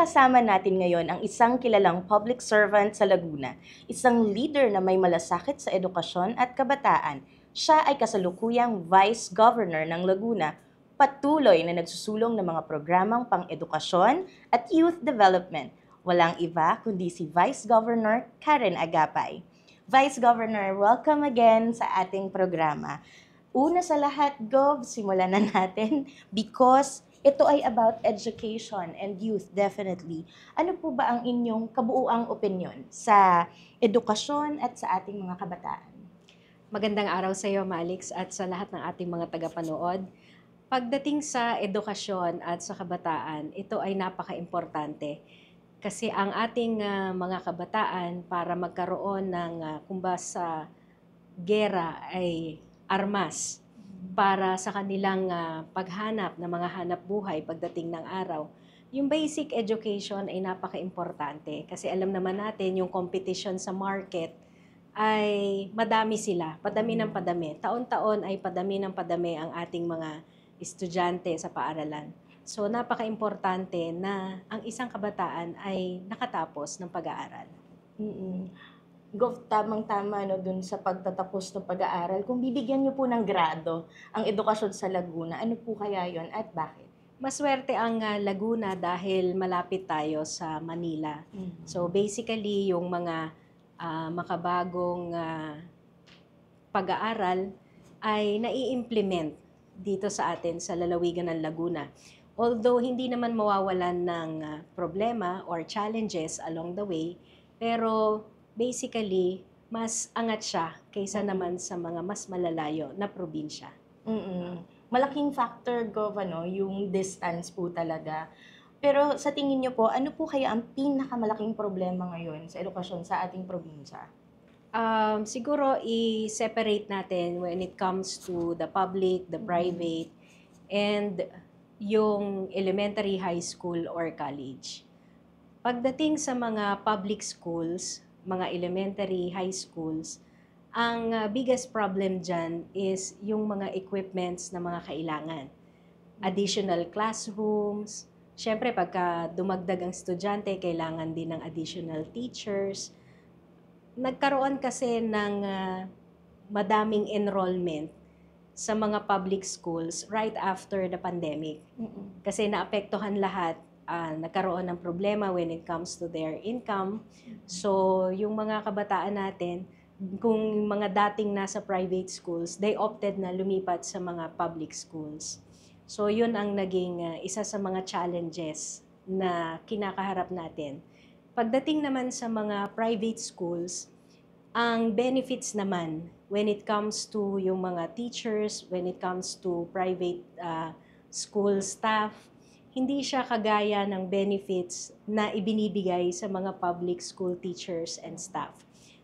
Makakasama natin ngayon ang isang kilalang public servant sa Laguna, isang leader na may malasakit sa edukasyon at kabataan. Siya ay kasalukuyang Vice Governor ng Laguna, patuloy na nagsusulong ng mga programang pang-edukasyon at youth development. Walang iba kundi si Vice Governor Karen Agapay. Vice Governor, welcome again sa ating programa. Una sa lahat, Gov, simulan na natin because ito ay about education and youth, definitely. Ano po ba ang inyong kabuuang opinion sa edukasyon at sa ating mga kabataan? Magandang araw sa iyo, Malix, at sa lahat ng ating mga tagapanood. Pagdating sa edukasyon at sa kabataan, ito ay napaka-importante. Kasi ang ating mga kabataan para magkaroon ng kumbasa gera ay armas para sa kanilang paghanap ng mga hanap buhay pagdating ng araw. Yung basic education ay napaka-importante kasi alam naman natin yung competition sa market ay madami sila, padami ng padami. Taon-taon ay padami ng padami ang ating mga estudyante sa paaralan. So napaka-importante na ang isang kabataan ay nakatapos ng pag-aaral. Gov, tamang-tama no, dun sa pagtatapos ng pag-aaral. Kung bibigyan niyo po ng grado ang edukasyon sa Laguna, ano po kaya yon at bakit? Maswerte ang Laguna dahil malapit tayo sa Manila. So basically, yung mga makabagong pag-aaral ay nai-implement dito sa atin sa lalawigan ng Laguna. Although hindi naman mawawalan ng problema or challenges along the way, pero basically, mas angat siya kaysa naman sa mga mas malalayo na probinsya. Malaking factor, Gov, yung distance po talaga. Pero sa tingin niyo po, ano po kaya ang pinakamalaking problema ngayon sa edukasyon sa ating probinsya? Siguro i-separate natin when it comes to the public, the private, and yung elementary, high school, or college. Pagdating sa mga public schools, mga elementary, high schools, ang biggest problem dyan is yung mga equipments na mga kailangan. Additional classrooms, syempre pagka dumagdag ang estudyante, kailangan din ng additional teachers. Nagkaroon kasi ng madaming enrollment sa mga public schools right after the pandemic. Kasi naapektuhan lahat, nagkaroon ng problema when it comes to their income. So, yung mga kabataan natin, kung mga dating nasa private schools, they opted na lumipat sa mga public schools. So, yun ang naging isa sa mga challenges na kinakaharap natin. Pagdating naman sa mga private schools, ang benefits naman when it comes to yung mga teachers, when it comes to private school staff, hindi siya kagaya ng benefits na ibinibigay sa mga public school teachers and staff.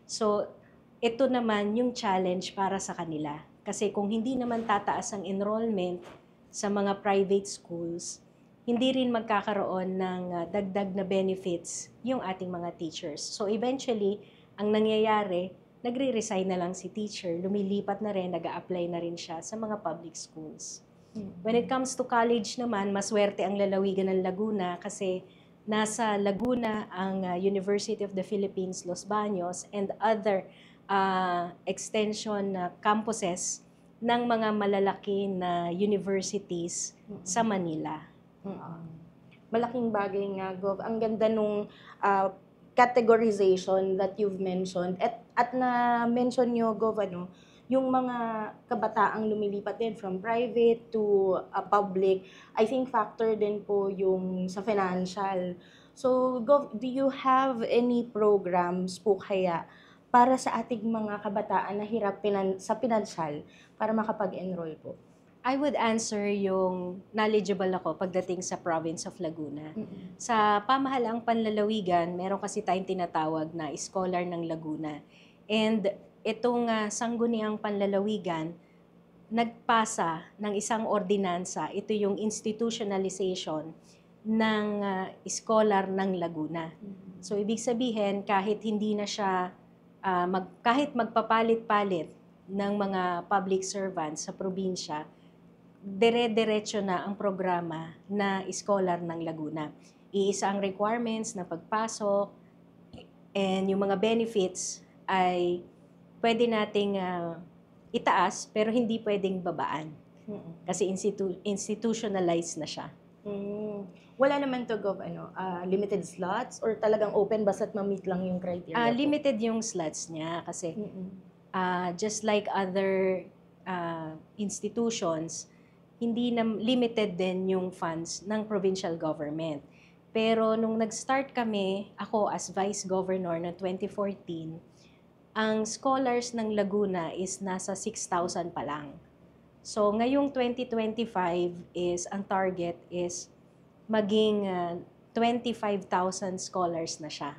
So, ito naman yung challenge para sa kanila. Kasi kung hindi naman tataas ang enrollment sa mga private schools, hindi rin magkakaroon ng dagdag na benefits yung ating mga teachers. So eventually, ang nangyayari, nagre-resign na lang si teacher, lumilipat na rin, nag-a-apply na rin siya sa mga public schools. When it comes to college naman, maswerte ang lalawigan ng Laguna kasi nasa Laguna ang University of the Philippines, Los Baños, and other extension campuses ng mga malalaki na universities sa Manila. Malaking bagay nga, Gov. Ang ganda nung categorization that you've mentioned. At na-mention nyo, Gov, yung mga kabataang lumilipat din from private to public, I think factor din po yung sa financial. So, Gov, do you have any programs po kaya para sa ating mga kabataan na hirap sa pinansyal para makapag-enroll po? I would answer yung knowledgeable ako pagdating sa province of Laguna. Sa pamahalaang panlalawigan, meron kasi tayong tinatawag na Scholar ng Laguna. And itong sangguniang panlalawigan, nagpasa ng isang ordinansa. Ito yung institutionalization ng Scholar ng Laguna. So ibig sabihin, kahit hindi na siya, kahit magpapalit-palit ng mga public servants sa probinsya, dire-diretso na ang programa na Scholar ng Laguna. iisa ang requirements na pagpasok, and yung mga benefits ay pwede nating itaas pero hindi pwedeng babaan kasi institutionalized na siya. Wala naman to limited slots or talagang open basta't ma-meet lang yung criteria po? Limited yung slots niya kasi just like other institutions, hindi na limited din yung funds ng provincial government. Pero nung nag-start kami, ako as Vice Governor na 2014, ang scholars ng Laguna is nasa 6,000 pa lang. So ngayong 2025 is, ang target is maging 25,000 scholars na siya.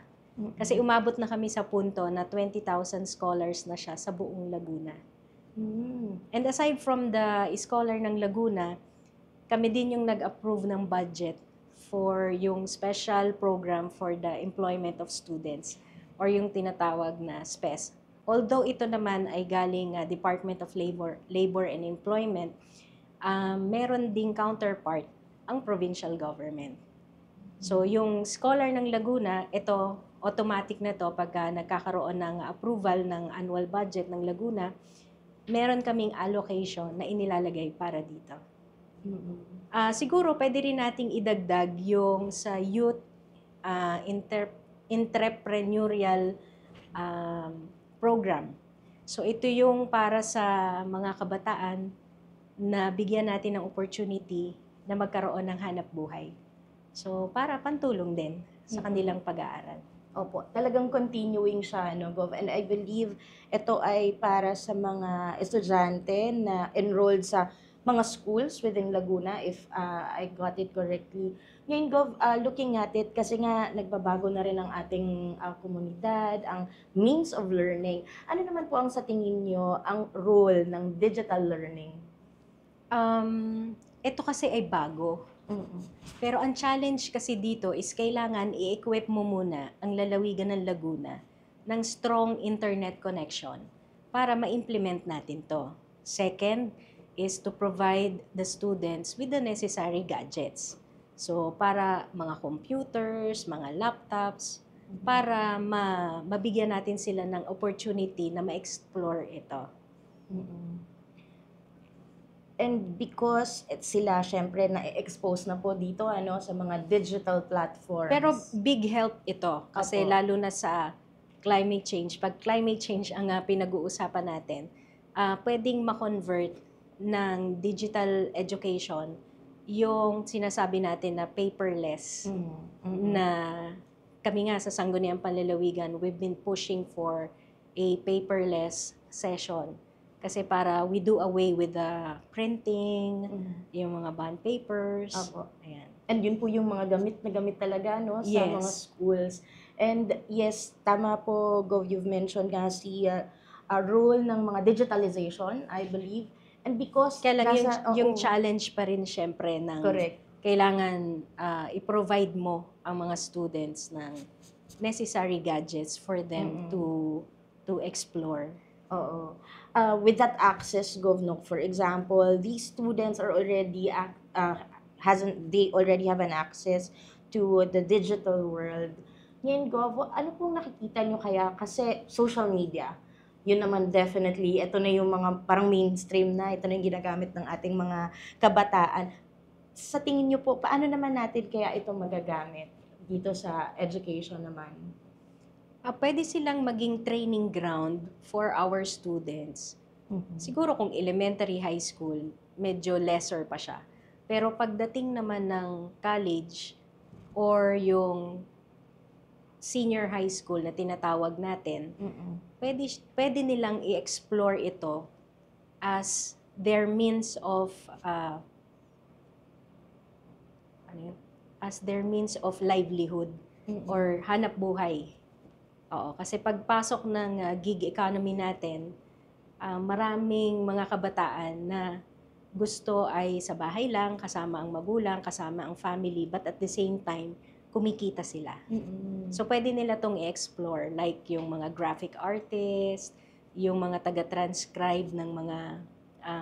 Kasi umabot na kami sa punto na 20,000 scholars na siya sa buong Laguna. And aside from the scholar ng Laguna, kami din yung nag-approve ng budget for yung special program for the employment of students or yung tinatawag na SPES. Although ito naman ay galing Department of Labor and Employment, meron ding counterpart ang provincial government. So yung scholar ng Laguna, ito automatic na to pagka nagkakaroon ng approval ng annual budget ng Laguna, meron kaming allocation na inilalagay para dito. Siguro pwede rin nating idagdag yung sa youth entrepreneurial program. So ito yung para sa mga kabataan na bigyan natin ng opportunity na magkaroon ng hanap buhay. So para pantulong din sa kanilang pag-aaral. Opo, talagang continuing siya, no, Gov? And I believe ito ay para sa mga estudyante na enrolled sa mga schools within Laguna, if I got it correctly. Ngayon, Gov, looking at it, kasi nga nagbabago na rin ang ating komunidad, ang means of learning. Ano naman po ang sa tingin nyo ang role ng digital learning? Ito kasi ay bago. Pero ang challenge kasi dito is kailangan i-equip mo muna ang lalawigan ng Laguna ng strong internet connection para ma-implement natin to. Second is to provide the students with the necessary gadgets. So para mga computers, mga laptops, para mabigyan natin sila ng opportunity na ma-explore ito. And because sila syempre na-expose na po dito sa mga digital platforms. Pero big help ito kasi Opo. lalo na sa climate change. Pag climate change ang pinag-uusapan natin, pwedeng ma-convert ng digital education yung sinasabi natin na paperless na kami nga sa Sangguniang Panlalawigan, we've been pushing for a paperless session. Kasi para we do away with the printing, yung mga bond papers. Opo. Ayan. And yun po yung mga gamit na gamit talaga sa mga schools. And yes, tama po, Gov, you've mentioned nga role ng mga digitalization, I believe. And because Kaya lang yung challenge pa rin syempre ng correct. Kailangan i-provide mo ang mga students ng necessary gadgets for them to explore. Oo. With that access, Govnok, for example, these students are already they already have an access to the digital world. Ngayon, Gov, ano pong nakikita nyo kaya? Kasi social media, yun naman definitely, ito na yung mga parang mainstream na, ito na yung ginagamit ng ating mga kabataan. Sa tingin nyo po, paano naman natin kaya ito magagamit dito sa education naman? Pwede silang maging training ground for our students. Siguro kung elementary, high school, medyo lesser pa siya. Pero pagdating naman ng college or yung senior high school na tinatawag natin, pwede nilang i-explore ito as their means of livelihood or hanap buhay. Oo, kasi pagpasok ng gig economy natin, maraming mga kabataan na gusto ay sa bahay lang, kasama ang magulang, kasama ang family, but at the same time, kumikita sila. So, pwede nila tong i-explore, like yung mga graphic artist, yung mga taga-transcribe ng mga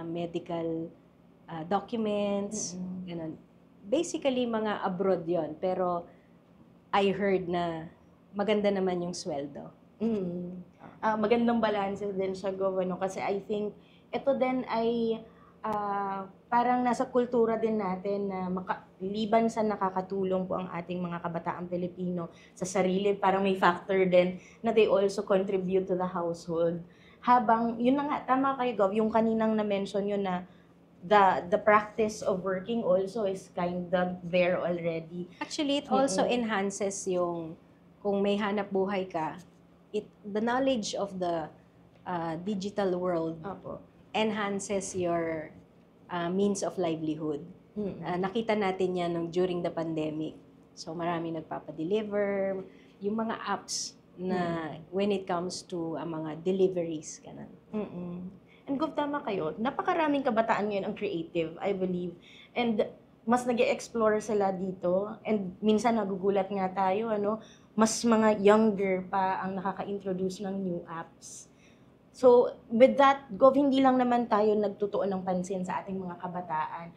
medical documents, ganun. Basically, mga abroad yon, pero I heard na maganda naman yung sweldo. Mm. Magandang balance din siya, Gov, ano? Kasi I think ito din ay parang nasa kultura din natin na liban sa nakakatulong po ang ating mga kabataang Pilipino sa sarili, parang may factor din na they also contribute to the household. Habang, yun na nga, tama kayo, Gov, yung kaninang na-mention yun na the practice of working also is kind of there already. Actually, it also Mm-mm. enhances yung, kung may hanap buhay ka, the knowledge of the digital world Opo. enhances your means of livelihood. Nakita natin yan during the pandemic. So marami nagpapadeliver, yung mga apps na when it comes to mga deliveries, ganun. And Gov, tama kayo, napakaraming kabataan ngayon ang creative, I believe. And mas nag-explore sila dito. And minsan nagugulat nga tayo, ano, mas mga younger pa ang nakaka-introduce ng new apps. So, with that, Gov, hindi lang naman tayo nagtutuon ng pansin sa ating mga kabataan.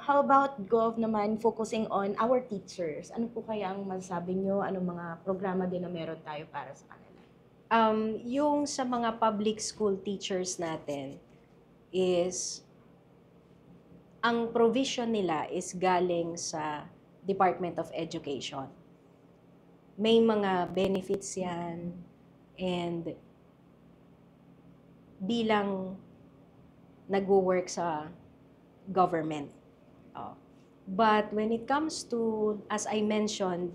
How about, Gov, naman focusing on our teachers? Ano po kaya ang masasabi nyo? Anong mga programa din na meron tayo para sa kanila? Yung sa mga public school teachers natin is, ang provision nila is galing sa Department of Education. May mga benefits yan, and bilang nagwo-work sa government. But when it comes to, as I mentioned,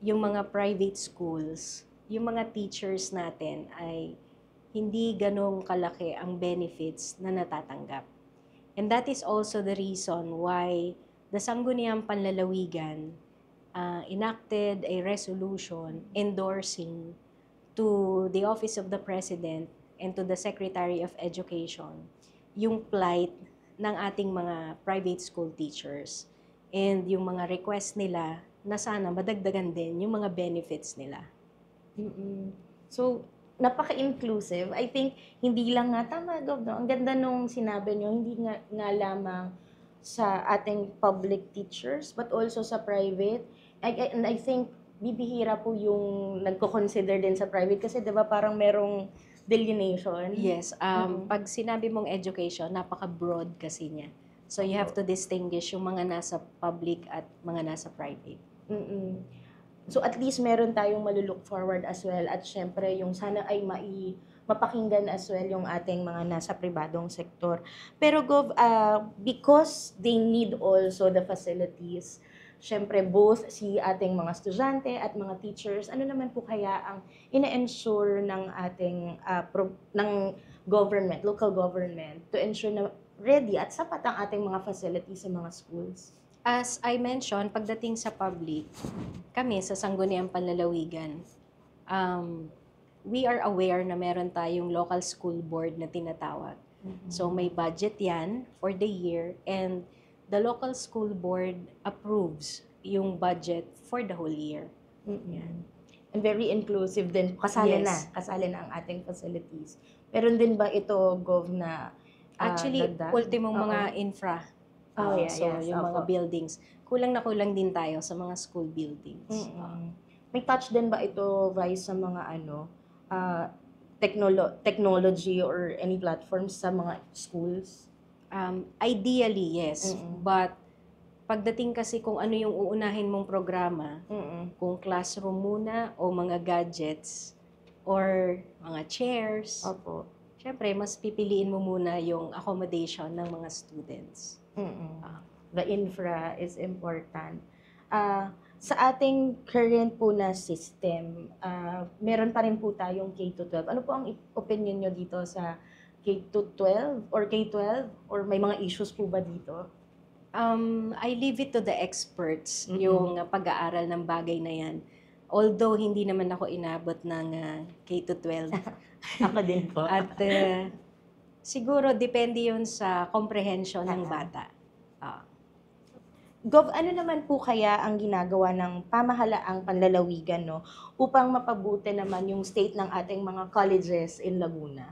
yung mga private schools, yung mga teachers natin ay hindi ganong kalaki ang benefits na natatanggap. And that is also the reason why the Sangguniang Panlalawigan enacted a resolution endorsing to the Office of the President and to the Secretary of Education yung plight ng ating mga private school teachers and yung mga request nila na sana madagdagan din yung mga benefits nila. So, napaka-inclusive. I think, hindi lang nga, tama, Gov, no? Ang ganda nung sinabi nyo, hindi nga lamang sa ating public teachers, but also sa private. And I think, bibihira po yung nagko-consider din sa private kasi 'di ba parang merong delineation. Yes, pag sinabi mong education, napaka-broad kasi niya. So you have to distinguish yung mga nasa public at mga nasa private. So at least meron tayong malulook forward as well, at syempre yung sana ay mapakinggan as well yung ating mga nasa pribadong sektor. Pero Gov, because they need also the facilities, syempre both si ating mga estudyante at mga teachers, ano naman po kaya ang ina-ensure ng ating ng government, local government, to ensure na ready at sapat ang ating mga facilities sa mga schools? As I mentioned, pagdating sa public, kami sa Sangguniang Panlalawigan, we are aware na meron tayong local school board na tinatawag. So may budget yan for the year, and the local school board approves yung budget for the whole year. Yan. And very inclusive din. Kasali na ang ating facilities. Meron din ba ito, Gov, na Actually, dagdag? ultimong mga infra. Yung mga buildings. Kulang na kulang din tayo sa mga school buildings. May touch din ba ito, Vice, sa mga technology or any platforms sa mga schools? Ideally, yes. But pagdating kasi kung ano yung uunahin mong programa, kung classroom muna o mga gadgets or mga chairs, syempre mas pipiliin mo muna yung accommodation ng mga students. The infra is important. Sa ating current po na system, meron pa rin po tayong K-12. Ano po ang opinion nyo dito sa K-12 or K-12? Or may mga issues po ba dito? I leave it to the experts, yung pag-aaral ng bagay na yan. Although hindi naman ako inabot ng K-12. Ako din po. At siguro depende yun sa comprehension ng bata. Gov, ano naman po kaya ang ginagawa ng pamahalaang panlalawigan, no, upang mapabuti naman yung state ng ating mga colleges in Laguna?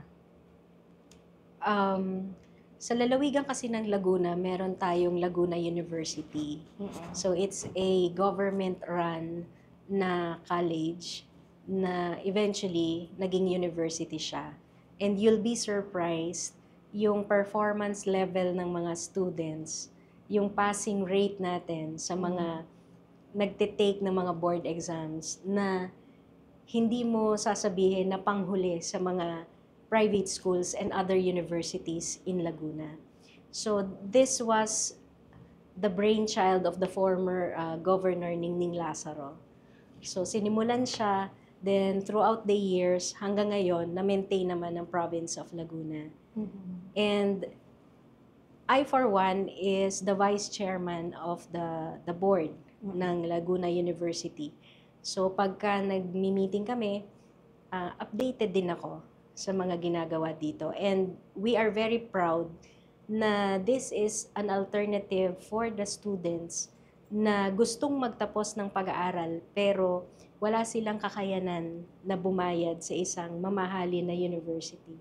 Sa lalawigan kasi ng Laguna, meron tayong Laguna University. So it's a government-run na college na eventually naging university siya. And you'll be surprised yung performance level ng mga students, yung passing rate natin sa mga nagtitake ng mga board exams na hindi mo sasabihin na panghuli sa mga private schools and other universities in Laguna. So this was the brainchild of the former Governor Ningning Lazaro. So sinimulan siya, then throughout the years, hanggang ngayon, na-maintain naman ng province of Laguna. And I, for one, is the vice chairman of the board ng Laguna University. So pagka nagmi-meeting kami, updated din ako sa mga ginagawa dito. And we are very proud na this is an alternative for the students na gustong magtapos ng pag-aaral pero wala silang kakayanan na bumayad sa isang mamahalin na university.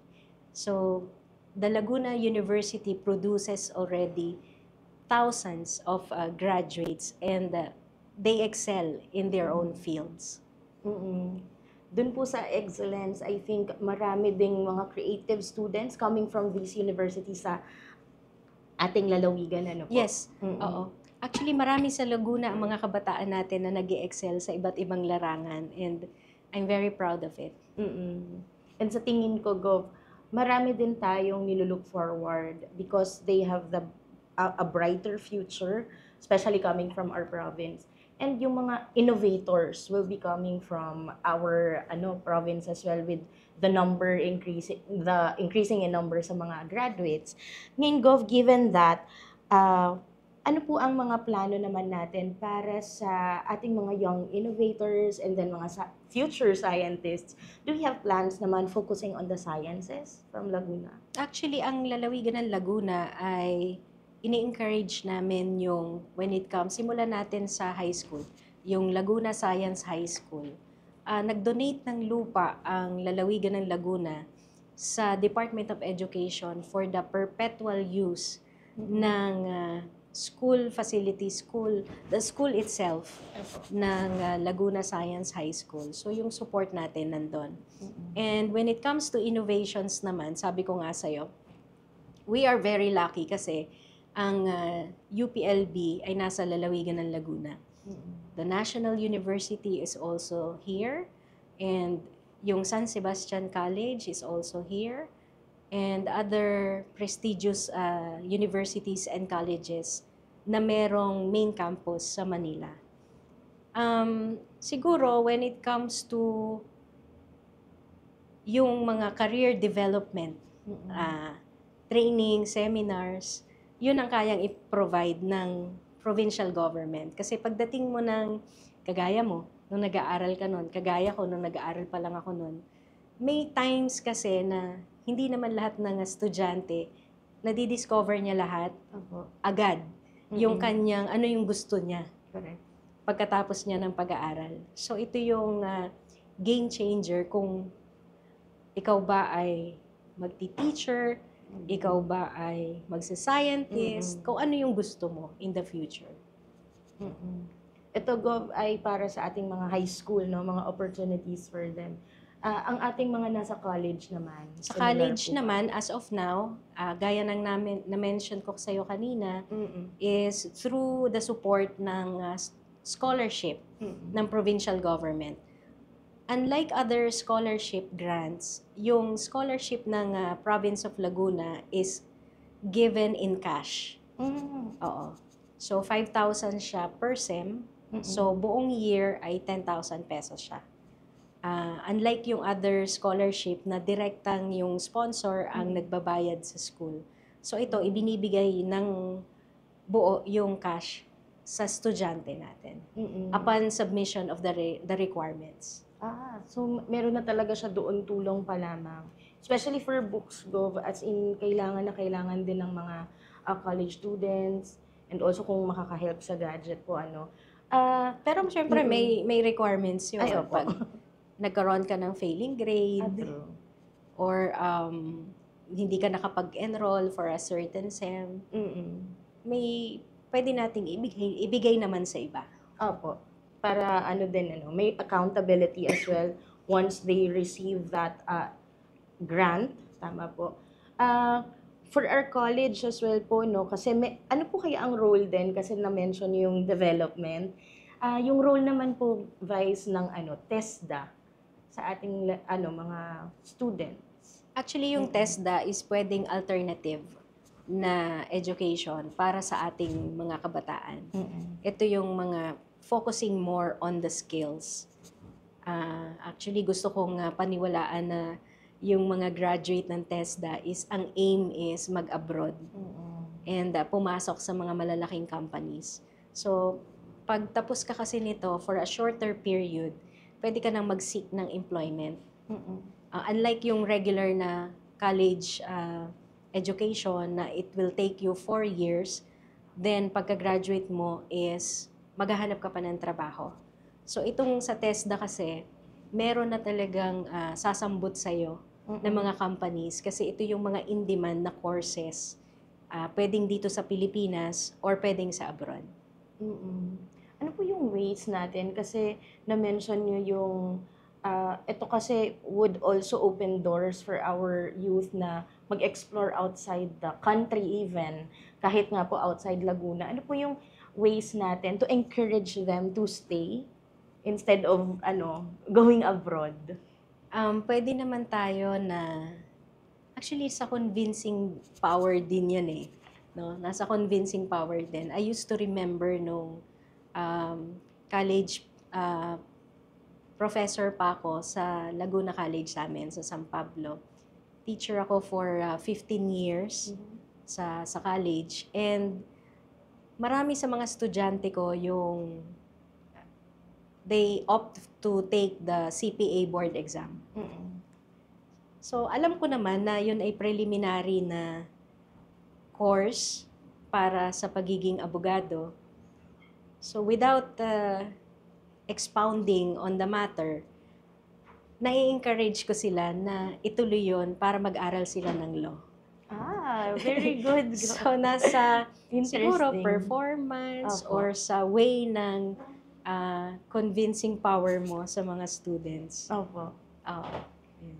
So, the Laguna University produces already thousands of graduates and they excel in their own fields. Dun po sa excellence, I think marami ding mga creative students coming from these universities sa ating lalawigan, ano po? Yes, oo. Actually, marami sa Laguna ang mga kabataan natin na nag-excel sa iba't ibang larangan and I'm very proud of it. And sa tingin ko, Gov, marami din tayong nilulook forward because they have a brighter future, especially coming from our province. And yung mga innovators will be coming from our province as well with the increasing in number sa mga graduates. Ngayon, Gov, given that, ano po ang mga plano naman natin para sa ating mga young innovators and then mga future scientists? Do we have plans naman focusing on the sciences from Laguna? Actually, ang lalawigan ng Laguna ay ini-encourage namin yung when it comes, simulan natin sa high school, yung Laguna Science High School. Nag-donate ng lupa ang lalawigan ng Laguna sa Department of Education for the perpetual use ng school facility, the school itself ng Laguna Science High School. So yung support natin nandun. And when it comes to innovations naman, sabi ko nga sa'yo, we are very lucky kasi ang UPLB ay nasa lalawigan ng Laguna. The National University is also here and yung San Sebastian College is also here and other prestigious universities and colleges na merong main campus sa Manila. Siguro when it comes to yung mga career development, training, seminars, yun ang kayang i-provide ng provincial government. Kasi pagdating mo ng kagaya mo, nung nag-aaral ka nun, kagaya ko nung nag-aaral pa lang ako nun, may times kasi na hindi naman lahat ng estudyante nadidiscover niya lahat agad. Yung kanyang, ano yung gusto niya. Correct. Pagkatapos niya ng pag-aaral. So ito yung game changer kung ikaw ba ay magti-teacher, ikaw ba ay magsa-scientist, kung ano yung gusto mo in the future. Ito, Gov, ay para sa ating mga high school, no, mga opportunities for them. Ang ating mga nasa college naman. Sa college naman, as of now, gaya ng na-mention ko sa'yo kanina, is through the support ng scholarship ng provincial government. Unlike other scholarship grants, yung scholarship ng province of Laguna is given in cash. Oo. So, 5,000 siya per sem. So, buong year ay 10,000 pesos siya. Unlike yung other scholarship na direktang yung sponsor ang nagbabayad sa school. So, ito, ibinibigay ng buo yung cash sa estudyante natin upon submission of the requirements. So meron na talaga siya doon tulong pa lamang. Especially for books, Gov, as in kailangan din ng mga college students and also kung makaka-help sa gadget po, ano. Pero syempre may requirements yun. Ay, opo. Pag nagkaroon ka ng failing grade or hindi ka nakapag-enroll for a certain sem, may pwede nating ibigay naman sa iba. Opo. para may accountability as well once they receive that grant, tama po. For our college as well po, no, kasi ano po kaya ang role din, kasi na-mention yung development. Yung role naman po, Vice, ng TESDA sa ating mga students. Actually, yung TESDA is pwedeng alternative na education para sa ating mga kabataan. Ito yung mga focusing more on the skills. Actually, gusto kong paniwalaan na yung mga graduate ng TESDA ang aim is mag-abroad and pumasok sa mga malalaking companies. So, pag tapos ka kasi nito for a shorter period, pwede ka nang mag-seek ng employment. Unlike yung regular na college education na it will take you 4 years, then pagka-graduate mo is maghahanap ka pa ng trabaho. So itong sa TESDA kasi, meron na talagang sasambot sa'yo ng mga companies kasi ito yung mga in-demand na courses. Pwedeng dito sa Pilipinas or pwedeng sa abroad. Ano po yung ways natin? Kasi na-mention nyo yung ito kasi would also open doors for our youth na mag-explore outside the country even, kahit nga po outside Laguna. Ano po yung ways natin to encourage them to stay instead of going abroad? Pwede naman tayo na, actually sa convincing power din yan eh. No? Nasa convincing power din. I used to remember nung college professor pa ako sa Laguna College sa amin, sa San Pablo. Teacher ako for 15 years sa college. And marami sa mga estudyante ko yung they opt to take the CPA board exam. So, alam ko naman na yun ay preliminary na course para sa pagiging abogado. So, without expounding on the matter, nai-encourage ko sila na ituloy yun para mag-aral sila ng law. Very good. So, nasa siguro performance or sa way ng convincing power mo sa mga students. Opo.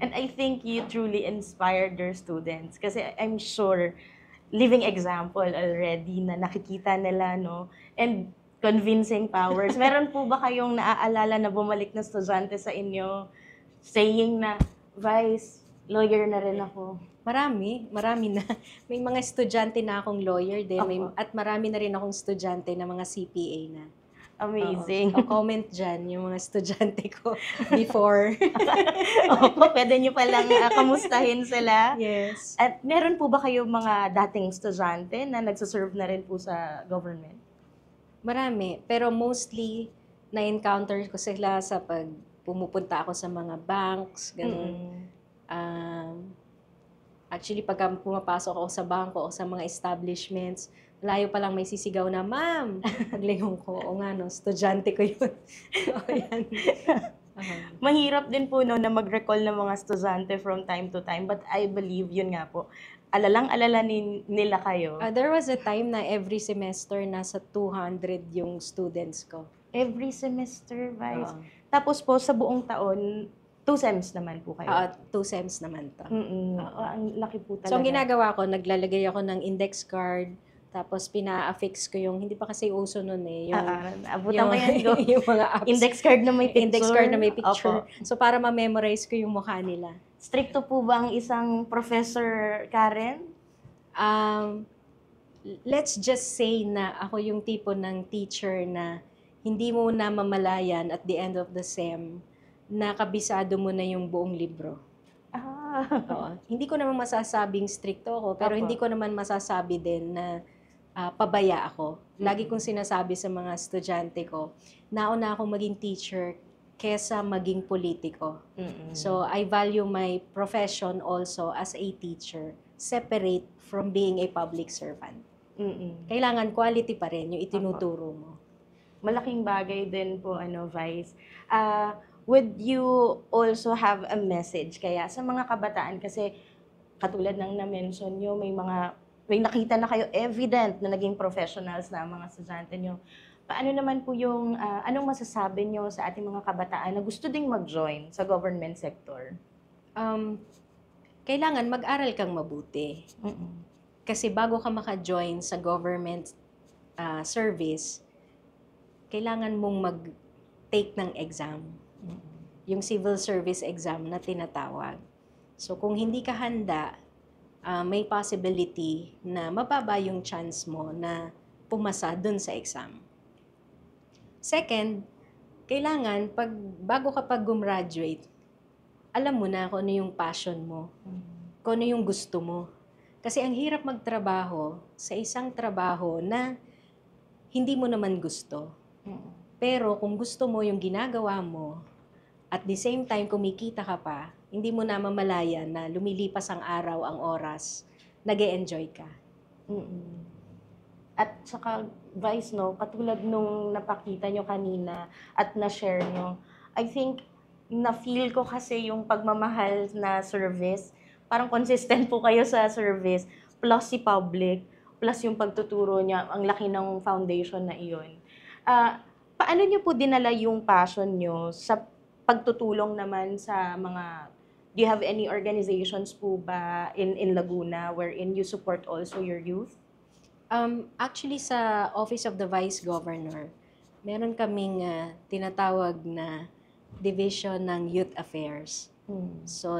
And I think you truly inspired your students kasi I'm sure living example already na nakikita nila, no? And convincing powers. Meron po ba kayong naaalala na bumalik na estudyante sa inyo saying na, Vice, lawyer na rin ako? Marami na. May mga estudyante na akong lawyer din at marami na rin akong estudyante na mga CPA na. Amazing. Comment dyan yung mga estudyante ko before. Opo, pwede nyo palang kamustahin sila. Yes. At meron po ba kayong mga dating estudyante na nagsaserve na rin po sa government? Marami. Pero mostly, na-encounter ko sila sa pag pumupunta ako sa mga banks, gano'n. Actually, pagka pumapasok ako sa bangko o sa mga establishments, layo pa lang may sisigaw na, Ma'am! Paglingon ko, o nga no, estudyante ko yun. Yan. Mahirap din po no, na mag-recall ng mga estudyante from time to time, but I believe yun nga po, alalang-alala nila kayo. There was a time na every semester nasa 200 yung students ko. Every semester, Vice? Tapos po, sa buong taon, 2 sems naman po kayo? 2 sems naman to. Ang laki po talaga. So, ang ginagawa ko, naglalagay ako ng index card, tapos pina-affix ko yung, hindi pa kasi uso nun eh. Abutan ko yan. Yung mga apps. Index card na may picture. Index card na may picture. Opo. So, para ma-memorize ko yung mukha nila. Stricto po ba ang isang Professor Karen? Let's just say na ako yung tipo ng teacher na hindi mo na mamalayan at the end of the sem na kabisado mo na yung buong libro. Oo. Hindi ko naman masasabing stricto ako, pero hindi ko naman masasabi din na pabaya ako. Lagi kong sinasabi sa mga estudyante ko, nauna akong maging teacher kesa maging politiko. So, I value my profession also as a teacher, separate from being a public servant. Kailangan quality pa rin yung itinuturo mo. Malaking bagay din po, Vice. Would you also have a message kaya sa mga kabataan? Kasi katulad ng na-mention nyo, may mga may nakita na kayo evident na naging professionals na ang mga estudyante nyo. Paano naman po yung, anong masasabi nyo sa ating mga kabataan na gusto ding mag-join sa government sector? Um, Kailangan mag-aral kang mabuti. Mm-mm. Kasi bago ka maka-join sa government service, kailangan mong mag-take ng exam. Yung civil service exam na tinatawag. So kung hindi ka handa, may possibility na mababa yung chance mo na pumasa dun sa exam. Second, kailangan bago ka gumraduate, alam mo na kung ano yung passion mo, kung ano yung gusto mo. Kasi ang hirap magtrabaho sa isang trabaho na hindi mo naman gusto. Pero kung gusto mo yung ginagawa mo, at the same time kumikita ka pa, hindi mo na mamalayan na lumilipas ang araw, ang oras, nag-e-enjoy ka. Mm-mm. At saka, Vice, no, katulad nung napakita nyo kanina at na-share nyo, I think, na-feel ko kasi yung pagmamahal na service, parang consistent po kayo sa service, plus si public, plus yung pagtuturo niya, ang laki ng foundation na iyon. Paano nyo po dinala yung passion nyo sa pagtutulong naman sa mga, do you have any organizations po ba in Laguna wherein you support also your youth? Actually, sa Office of the Vice Governor, meron kaming tinatawag na Division ng Youth Affairs. So,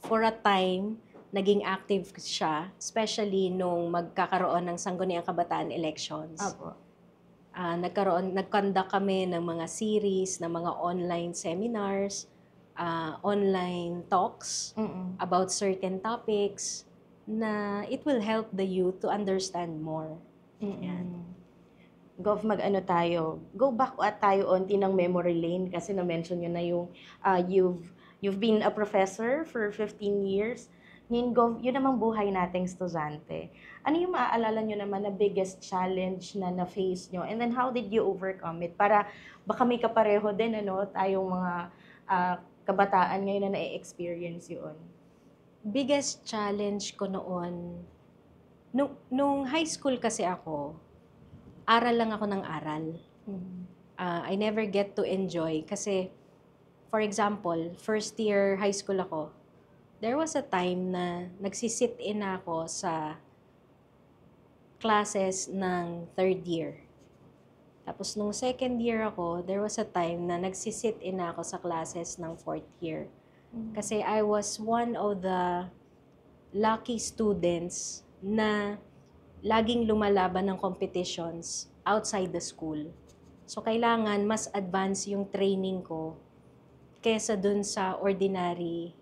for a time, naging active siya, especially nung magkakaroon ng Sangguniang Kabataan elections. Apo. Nag-conduct kami ng mga series, ng mga online seminars, online talks about certain topics na it will help the youth to understand more. Yan. Gov, mag-ano tayo, go back tayo onti ng memory lane kasi na-mention nyo na yung you've been a professor for 15 years. Ngayon, Gov, yun namang buhay nating estudyante. Ano yung maaalala nyo naman na biggest challenge na na-face nyo? And then, how did you overcome it? Para baka may kapareho din, ano, tayong mga kabataan ngayon na na-experience yun. Biggest challenge ko noon, nung high school kasi ako, aral lang ako ng aral. I never get to enjoy kasi, for example, first year high school ako, there was a time na nagsisit-in ako sa classes ng third year. Tapos nung second year ako, there was a time na nagsisit-in ako sa classes ng fourth year. Kasi I was one of the lucky students na laging lumalaban ng competitions outside the school. So, kailangan mas advance yung training ko kesa dun sa ordinary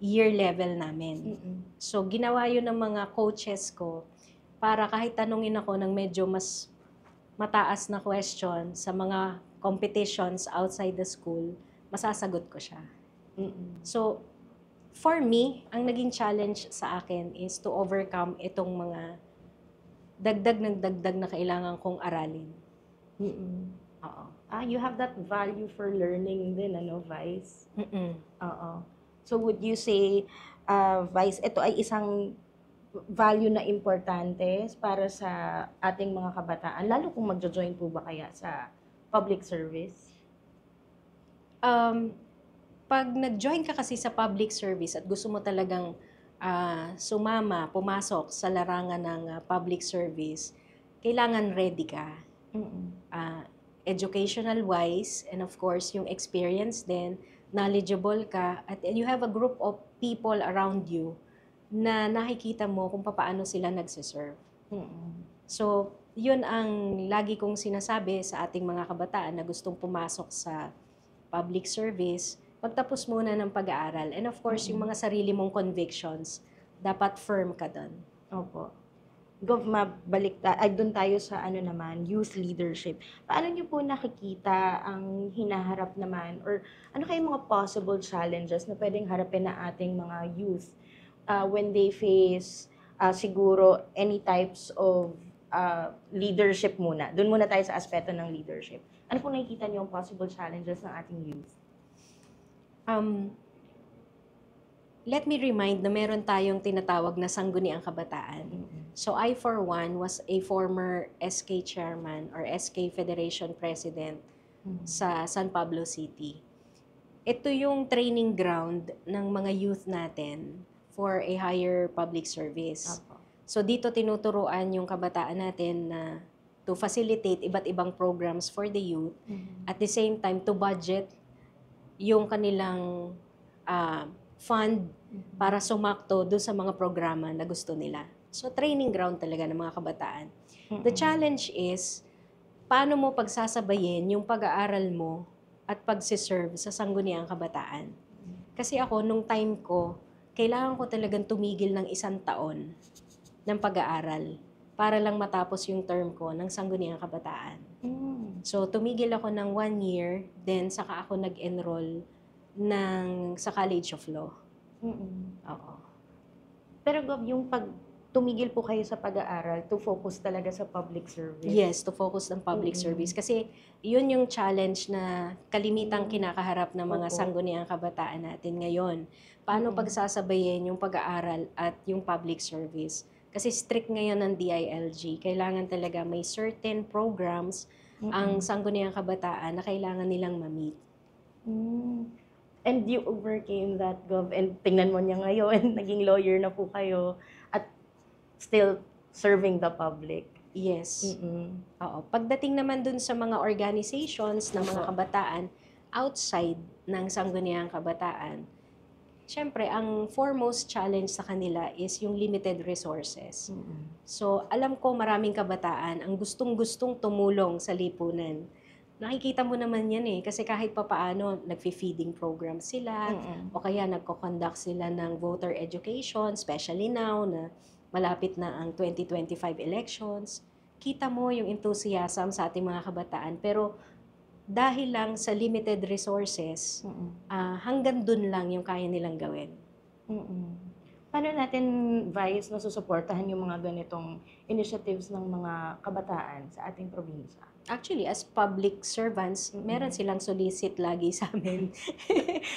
year level namin. So, ginawa yun ng mga coaches ko para kahit tanungin ako ng medyo mas mataas na question sa mga competitions outside the school, masasagot ko siya. So, for me, ang naging challenge sa akin is to overcome itong mga dagdag na kailangan kong aralin. Oo. You have that value for learning din, ano, Vice? Oo. So, would you say, Vice, ito ay isang value na importante para sa ating mga kabataan, lalo kung magjo-join po ba kaya sa public service? Pag nag-join ka kasi sa public service at gusto mo talagang pumasok sa larangan ng public service, kailangan ready ka. Educational-wise, and of course, yung experience din, knowledgeable ka, at you have a group of people around you na nakikita mo kung paano sila nagsiserve. So, yun ang lagi kong sinasabi sa ating mga kabataan na gustong pumasok sa public service, pagtapos muna ng pag-aaral. And of course, yung mga sarili mong convictions, dapat firm ka doon. Opo. Gov, doon tayo sa youth leadership. Paano niyo po nakikita ang hinaharap naman or ano kayong mga possible challenges na pwedeng harapin na ating mga youth when they face siguro any types of leadership muna? Doon muna tayo sa aspeto ng leadership. Ano po nakikita niyo ang possible challenges ng ating youth? Let me remind na meron tayong tinatawag na Sangguniang Kabataan. So I, for one, was a former SK chairman or SK Federation President sa San Pablo City. Ito yung training ground ng mga youth natin for a higher public service. Opo. So dito tinuturuan yung kabataan natin na to facilitate iba't ibang programs for the youth. At the same time, to budget yung kanilang fund para sumakto doon sa mga programa na gusto nila. So training ground talaga ng mga kabataan. The challenge is, paano mo pagsasabayin yung pag-aaral mo at pagsiserve sa Sangguniang Kabataan? Kasi ako, nung time ko, kailangan ko talagang tumigil ng 1 taon ng pag-aaral para lang matapos yung term ko ng Sangguniang Kabataan. So, tumigil ako ng 1 year, then saka ako nag-enroll sa College of Law. Oo. Pero Gov, yung pag tumigil po kayo sa pag-aaral to focus talaga sa public service? Yes, to focus ng public service. Kasi yun yung challenge na kalimitang kinakaharap ng mga Opo. sangguniang kabataan natin ngayon. Paano pagsasabayin yung pag-aaral at yung public service? Kasi strict ngayon ng DILG. Kailangan talaga may certain programs ang sangguniang kabataan na kailangan nilang ma-meet. And you overcame that, Gov, and tingnan mo niya ngayon, naging lawyer na po kayo at still serving the public. Yes. Oo. Pagdating naman dun sa mga organizations ng mga kabataan outside ng sangguniang kabataan, syempre, ang foremost challenge sa kanila is yung limited resources. So, alam ko maraming kabataan ang gustong-gustong tumulong sa lipunan. Nakikita mo naman yan kasi kahit papaano, nagfi-feeding program sila, o kaya nagko-conduct sila ng voter education, especially now na malapit na ang 2025 elections. Kita mo yung enthusiasm sa ating mga kabataan, pero dahil lang sa limited resources, hanggang dun lang yung kaya nilang gawin. Paano natin, Vice, nasusuportahan yung mga ganitong initiatives ng mga kabataan sa ating probinsya? Actually, as public servants, meron silang solicit lagi sa amin.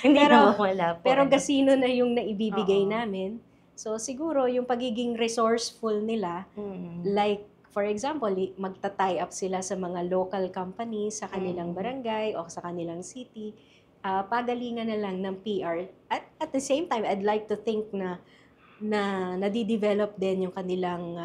Hindi pero, naman wala po. pero gasino na yung naibibigay namin. So, siguro yung pagiging resourceful nila, like, for example, magta-tie up sila sa mga local companies sa kanilang barangay o sa kanilang city, pagalingan na lang ng PR. At the same time, I'd like to think na nadidevelop din yung kanilang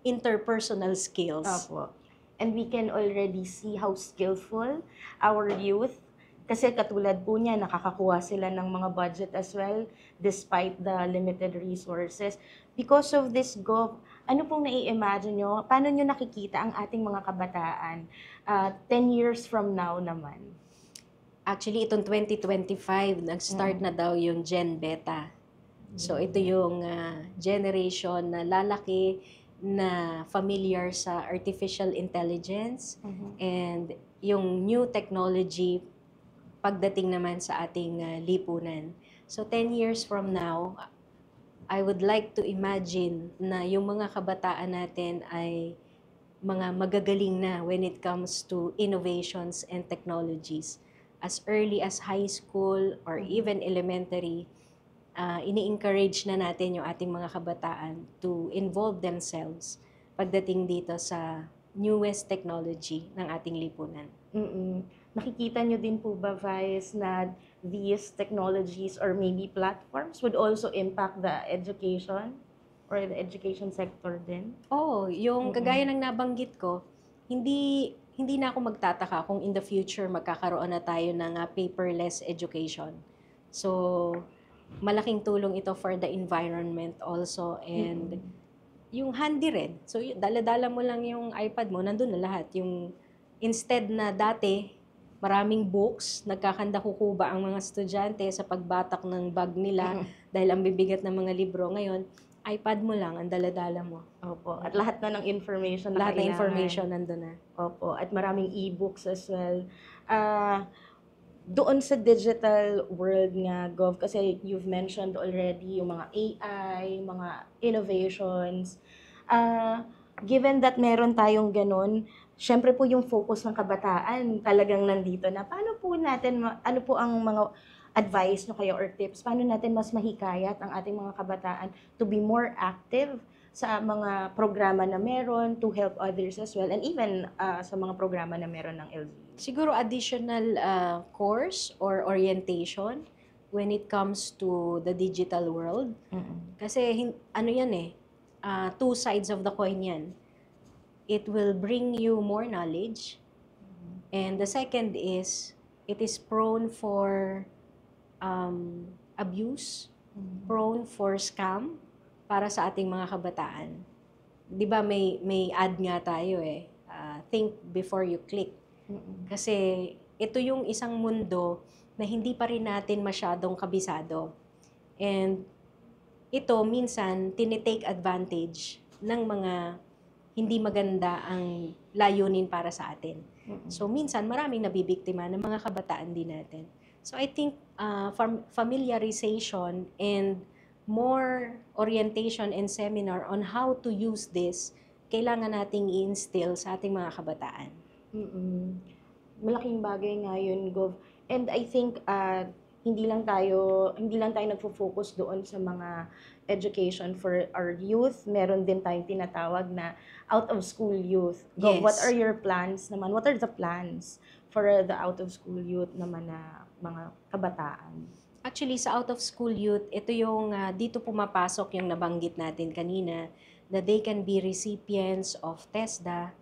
interpersonal skills. Opo. And we can already see how skillful our youth, kasi katulad po niya, nakakakuha sila ng mga budget as well despite the limited resources. Because of this, Gov, ano pong nai-imagine nyo? Paano nyo nakikita ang ating mga kabataan 10 years from now naman? Actually, itong 2025, nag-start na daw yung Gen Beta. So, ito yung generation na lalaki na familiar sa artificial intelligence and yung new technology pagdating naman sa ating lipunan. So 10 years from now, I would like to imagine na yung mga kabataan natin ay mga magagaling na when it comes to innovations and technologies. As early as high school or even elementary, ini-encourage na natin yung ating mga kabataan to involve themselves pagdating dito sa newest technology ng ating lipunan. Nakikita nyo din po ba, Vice, na these technologies or maybe platforms would also impact the education or the education sector din? Oo, yung kagaya ng nabanggit ko, hindi na ako magtataka kung in the future magkakaroon na tayo ng paperless education. So, malaking tulong ito for the environment also, and yung handy rin. So, dala-dala mo lang yung iPad mo, nandun na lahat. Yung instead na dati, maraming books, nagkakanda-kukuba ang mga estudyante sa pagbatak ng bag nila dahil ang bibigat ng mga libro. Ngayon, iPad mo lang, ang dala-dala mo. Opo. At lahat na ng information na Lahat ng kailangan. information nandun na. Opo. At maraming e-books as well. Doon sa digital world nga, Gov, kasi you've mentioned already yung mga AI, mga innovations. Given that meron tayong ganun, syempre po yung focus ng kabataan talagang nandito na. Paano po natin, ano po ang mga advice nyo kayo or tips, paano natin mas mahikayat ang ating mga kabataan to be more active sa mga programa na meron to help others as well and even sa mga programa na meron ng LGU? Siguro additional course or orientation when it comes to the digital world. Kasi ano yan two sides of the coin yan. It will bring you more knowledge. And the second is, it is prone for abuse, prone for scam para sa ating mga kabataan. 'Di ba may ad nga tayo think before you click. Kasi ito yung isang mundo na hindi pa rin natin masyadong kabisado. And ito minsan tinitake advantage ng mga hindi maganda ang layunin para sa atin. So minsan maraming nabibiktima ng mga kabataan din natin. So I think familiarization and more orientation and seminar on how to use this, kailangan nating i-instill sa ating mga kabataan. Malaking bagay nga yun, Gov. And I think hindi lang tayo nagfo-focus doon sa mga education for our youth. Meron din tayong tinatawag na out-of-school youth. Gov, Yes. what are your plans naman? What are the plans for the out-of-school youth naman na mga kabataan? Actually, sa out-of-school youth, ito yung dito pumapasok yung nabanggit natin kanina, that they can be recipients of TESDA.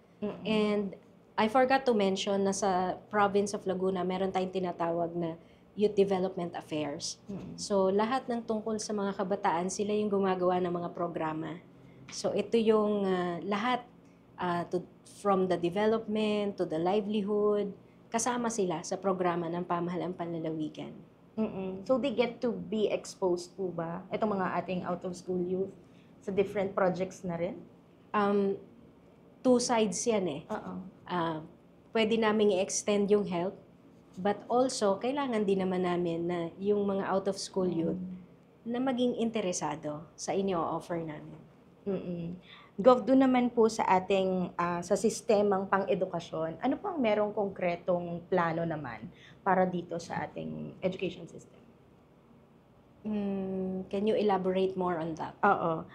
And I forgot to mention na sa province of Laguna, meron tayong tinatawag na Youth Development Affairs. So, lahat ng tungkol sa mga kabataan, sila yung gumagawa ng mga programa. So, ito yung lahat from the development to the livelihood, kasama sila sa programa ng pamahalaan panlalawigan. So, they get to be exposed po ba? Itong mga ating out-of-school youth sa different projects na rin? Two sides yan pwede naming i-extend yung help, but also, kailangan din naman namin na yung mga out-of-school youth na maging interesado sa inyo-offer namin. Gov, doon naman po sa ating, sa sistemang pang-edukasyon, ano pang merong konkretong plano naman para dito sa ating education system? Can you elaborate more on that? Oo.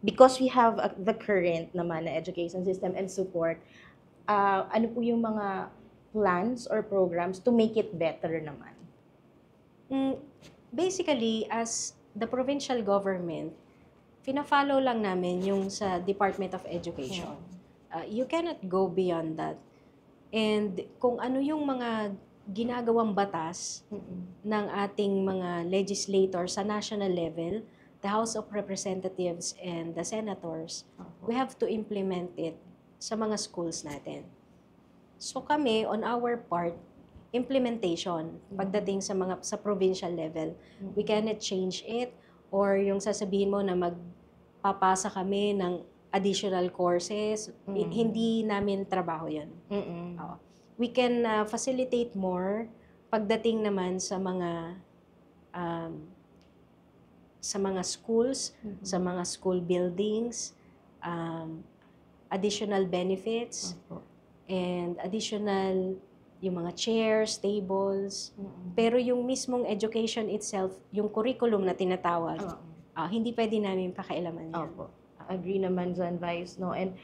Because we have the current naman na education system and support, ano po yung mga plans or programs to make it better naman? Basically, as the provincial government, fina-follow lang namin yung sa Department of Education. You cannot go beyond that. And kung ano yung mga ginagawang batas ng ating mga legislators sa national level, the House of Representatives and the Senators, we have to implement it sa mga schools natin. So kami, on our part, implementation pagdating sa provincial level. We cannot change it, or yung sasabihin mo na magpapasa kami ng additional courses, hindi namin trabaho yun. We can facilitate more pagdating naman sa mga schools, sa mga school buildings, additional benefits, and additional yung mga chairs, tables. Pero yung mismong education itself, yung curriculum na tinatawag, hindi pwede namin pakialaman yan. Agree naman dyan, Vice, no? And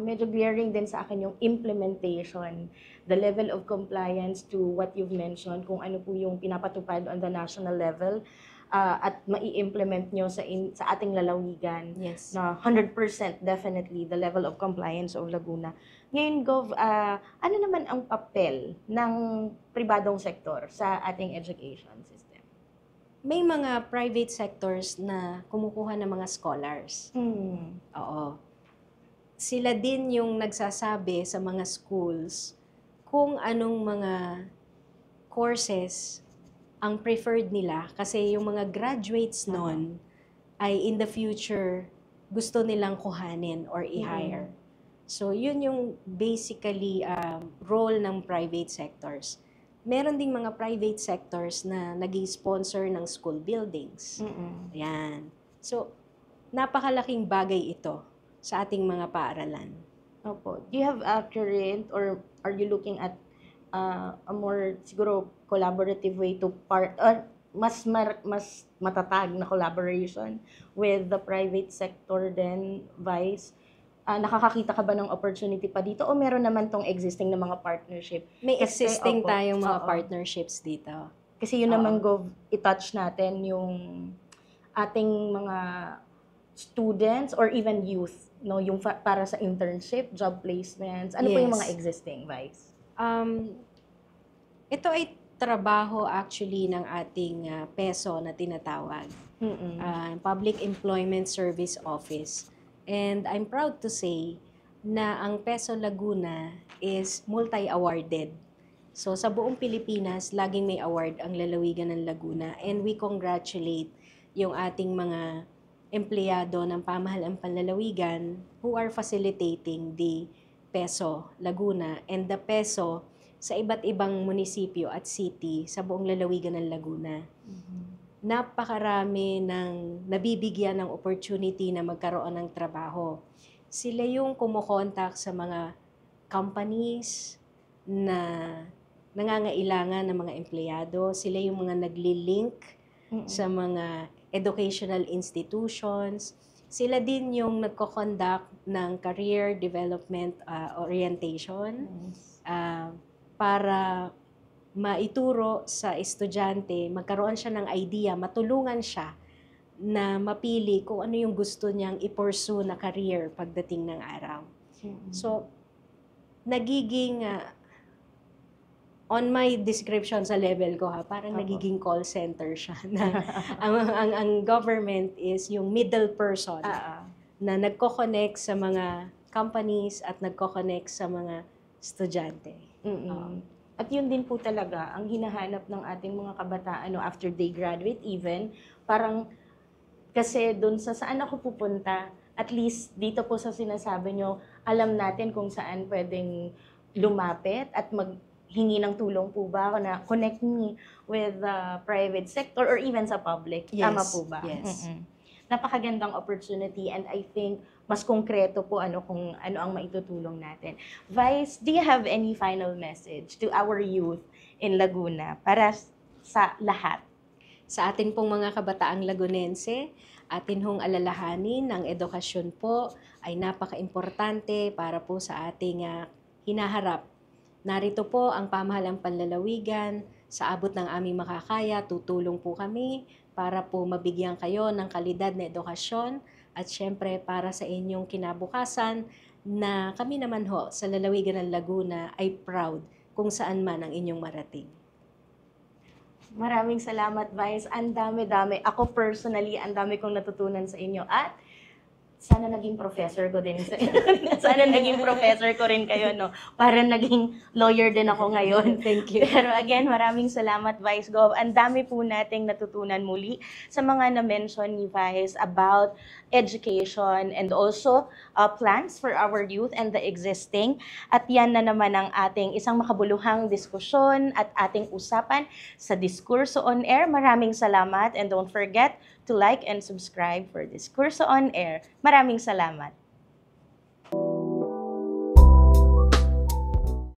medyo glaring din sa akin yung implementation, the level of compliance to what you've mentioned, kung ano po yung pinapatupad on the national level, at mai-implement nyo sa ating lalawigan. Yes. Na 100% definitely the level of compliance of Laguna. Ngayon, Gov, ano naman ang papel ng pribadong sektor sa ating education system? May mga private sectors na kumukuha ng mga scholars. Oo. Sila din yung nagsasabi sa mga schools kung anong mga courses ang preferred nila, kasi yung mga graduates nun ay in the future gusto nilang kuhanin or i-hire. So yun yung basically role ng private sectors. Meron ding mga private sectors na nag-sponsor ng school buildings. Ayan. So napakalaking bagay ito sa ating mga paaralan. Opo. Do you have a current or are you looking at a more siguro collaborative way to mas matatag na collaboration with the private sector then Vice. Nakakakita ka ba ng opportunity pa dito o meron naman tong existing na mga partnership? May Kasi, existing opo, tayong mga oo. partnerships dito. Kasi yun Oo. naman i-touch natin yung ating mga students or even youth, no, yung para sa internship, job placements. Ano po yung mga Yes. existing, Vice? Ito ay trabaho actually ng ating PESO na tinatawag, Public Employment Service Office. And I'm proud to say na ang PESO Laguna is multi-awarded. So sa buong Pilipinas, laging may award ang lalawigan ng Laguna, and we congratulate yung ating mga empleyado ng pamahalaan panlalawigan who are facilitating the PESO Laguna and the PESO sa iba't ibang munisipyo at city sa buong lalawigan ng Laguna. Napakarami ng nabibigyan ng opportunity na magkaroon ng trabaho. Sila yung kumokontak sa mga companies na nangangailangan ng mga empleyado. Sila yung mga nagli-link sa mga educational institutions. Sila din yung nagko-conduct ng career development orientation para maituro sa estudyante, magkaroon siya ng idea, matulungan siya na mapili kung ano yung gusto niyang i-pursue na career pagdating ng araw. So, nagiging, on my description sa level ko parang nagiging call center siya. Na, ang government is yung middle person na nagko-connect sa mga companies at nagko-connect sa mga estudyante. At yun din po talaga ang hinahanap ng ating mga kabataan after they graduate even, parang kasi doon sa saan ako pupunta, at least dito po sa sinasabi nyo, alam natin kung saan pwedeng lumapit at maghingi ng tulong po ba na connect me with the private sector or even sa public. Yes. Tama po ba? Yes. Napakagandang opportunity and I think mas konkreto po kung ano ang maitutulong natin. Vice, do you have any final message to our youth in Laguna para sa lahat? Sa atin pong mga kabataang Lagunense, atin hong alalahanin ang edukasyon po ay napaka-importante para po sa ating hinaharap. Narito po ang pamahalang panlalawigan, sa abot ng aming makakaya, tutulong po kami para po mabigyan kayo ng kalidad na edukasyon at syempre para sa inyong kinabukasan na kami naman sa lalawigan ng Laguna ay proud kung saan man ang inyong marating. Maraming salamat, Vice. Ang dami-dami. Ako personally, ang dami kong natutunan sa inyo at sana naging professor ko din. Sana naging professor ko rin kayo, no? Para naging lawyer din ako ngayon. Thank you. Pero again, maraming salamat, Vice Gov. Ang dami po nating natutunan muli sa mga na-mention ni Vice about education and also plans for our youth and the existing. At yan na naman ang ating isang makabuluhang diskusyon at ating usapan sa Diskurso on Air. Maraming salamat and don't forget to like and subscribe for Diskurso on Air. Maraming salamat.